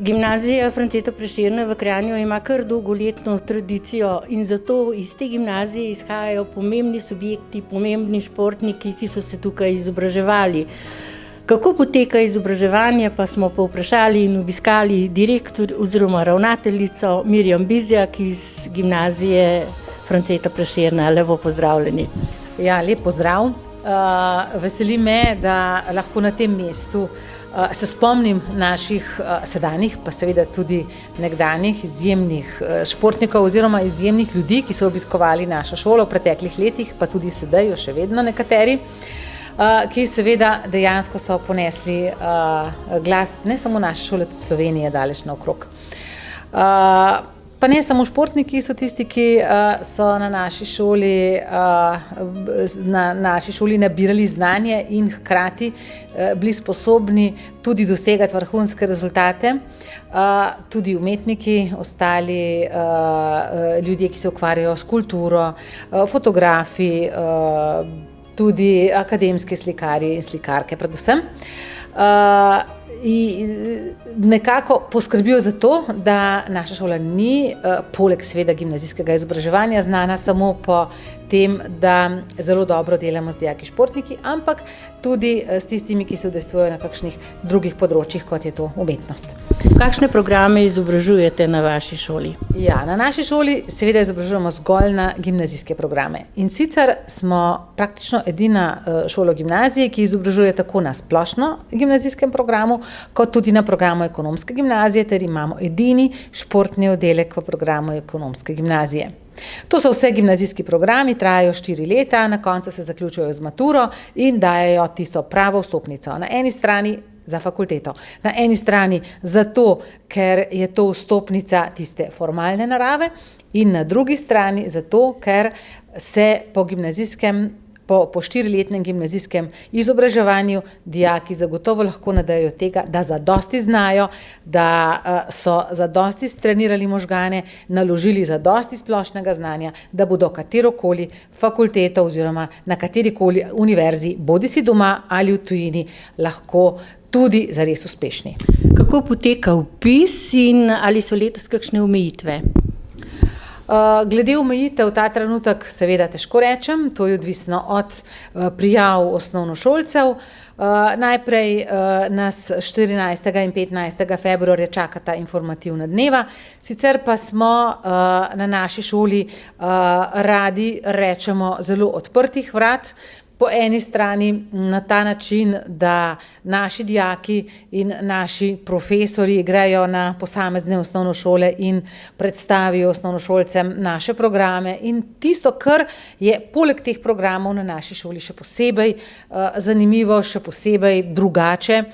Gimnazija Franceta Prešerna v Kranju ima kar dolgoletno tradicijo in zato iz te gimnazije izhajajo pomembni subjekti, pomembni športniki, ki so se tukaj izobraževali. Kako poteka izobraževanje, pa smo povprašali in obiskali direktor oziroma ravnateljico Mirjam Bizjak iz gimnazije Franceta Prešerna. Lepo pozdravljeni. Ja, lep pozdrav. Veseli me, da lahko na tem mestu se spomnim naših sedanjih, pa seveda tudi nekdanjih izjemnih športnikov oziroma izjemnih ljudi, ki so obiskovali našo šolo v preteklih letih, pa tudi sedaj, še vedno nekateri, ki seveda dejansko so ponesli glas ne samo naše šole, tudi Slovenije daleč naokrog. Pa ne samo športniki so tisti, ki so na naši šoli nabirali znanje in hkrati bili sposobni tudi dosegati vrhunske rezultate, tudi umetniki, ostali ljudje, ki se ukvarjajo s kulturo, fotografi, tudi akademski slikarji in slikarke predvsem. In nekako poskrbijo za to, da naša šola ni poleg seveda gimnazijskega izobraževanja znana samo po tem, da zelo dobro delamo z dijaki športniki, ampak tudi s tistimi, ki se udejstvujejo na kakšnih drugih področjih, kot je to umetnost. Kakšne programe izobražujete na vaši šoli? Ja, na naši šoli seveda izobražujemo zgolj na gimnazijske programe. In sicer smo praktično edina šola gimnazije, ki izobražuje tako na splošno gimnazijskem programu, kot tudi na programu ekonomske gimnazije, ter imamo edini športni oddelek v programu ekonomske gimnazije. To so vse gimnazijski programi, trajajo 4 leta, na koncu se zaključujejo z maturo in dajejo tisto pravo vstopnico. Na eni strani za fakulteto, na eni strani zato, ker je to vstopnica tiste formalne narave, in na drugi strani zato, ker se po 4-letnem gimnazijskem izobraževanju dijaki zagotovo lahko nadejo tega, da zadosti znajo, da so zadosti strenirali možgane, naložili zadosti splošnega znanja, da bodo katerokoli fakulteto oziroma na katerikoli univerzi, bodisi doma ali v tujini, lahko tudi zares uspešni. Kako poteka vpis in ali so letos kakšne omejitve? Glede omejitev ta trenutek seveda težko rečem, to je odvisno od prijav osnovnošolcev. Najprej nas 14. in 15. februarja čakata informativna dneva, sicer pa smo na naši šoli radi rečemo zelo odprtih vrat. Po eni strani na ta način, da naši dijaki in naši profesorji grejo na posamezne osnovne šole in predstavijo osnovnošolcem naše programe in tisto, kar je poleg teh programov na naši šoli še posebej zanimivo, še posebej drugače,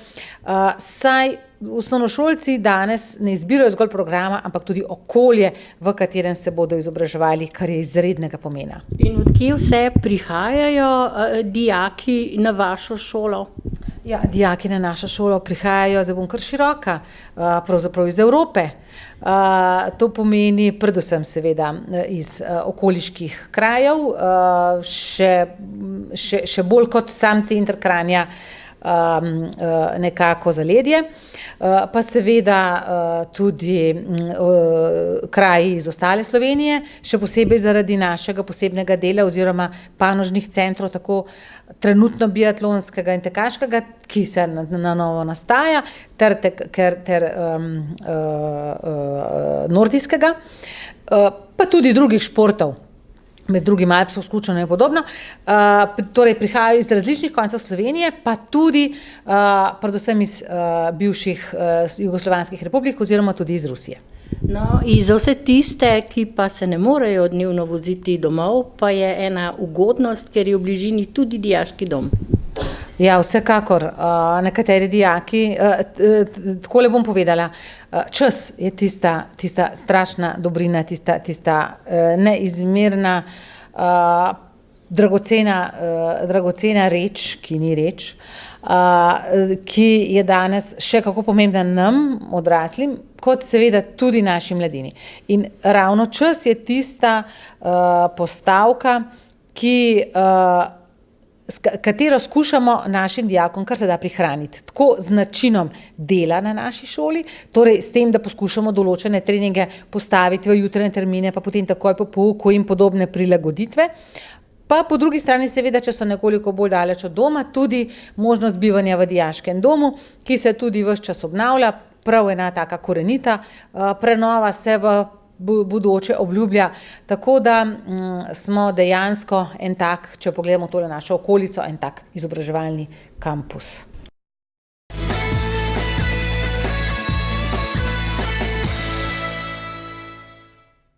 saj osnovnošolci danes ne izbirajo zgolj programa, ampak tudi okolje, v katerem se bodo izobraževali, kar je izrednega pomena. In od kje vse prihajajo dijaki na vašo šolo? Ja, dijaki na našo šolo prihajajo, zdaj bom kar široka, pravzaprav iz Evrope. To pomeni predvsem seveda iz okoliških krajev, še bolj kot sam center Kranja, nekako zaledje, pa seveda tudi kraji iz ostale Slovenije, še posebej zaradi našega posebnega dela oziroma panožnih centrov, tako trenutno biatlonskega in tekaškega, ki se na novo nastaja, ter nordijskega, pa tudi drugih športov. Med drugim alpsko smučanje in podobno, torej prihajajo iz različnih koncev Slovenije, pa tudi predvsem iz bivših jugoslovanskih republik oziroma tudi iz Rusije. No, in za vse tiste, ki pa se ne morejo dnevno voziti domov, pa je ena ugodnost, ker je v bližini tudi dijaški dom. Ja, vsekakor. Nekateri dijaki, takole bom povedala, čas je tista strašna dobrina, tista neizmerna, dragocena reč, ki ni reč, ki je danes še kako pomembna nam, odraslim, kot seveda tudi naši mladini. In ravno čas je tista postavka, ki katero skušamo našim dijakom kar se da prihraniti. Tako z načinom dela na naši šoli, torej s tem, da poskušamo določene treninge postaviti v jutranje termine, pa potem takoj po pouku in podobne prilagoditve. Pa po drugi strani seveda, če so nekoliko bolj daleč od doma, tudi možnost bivanja v dijaškem domu, ki se tudi ves čas obnavlja, prav ena taka korenita prenova se v bodoče obljublja, tako da smo dejansko en tak, če pogledamo tole našo okolico, en tak izobraževalni kampus.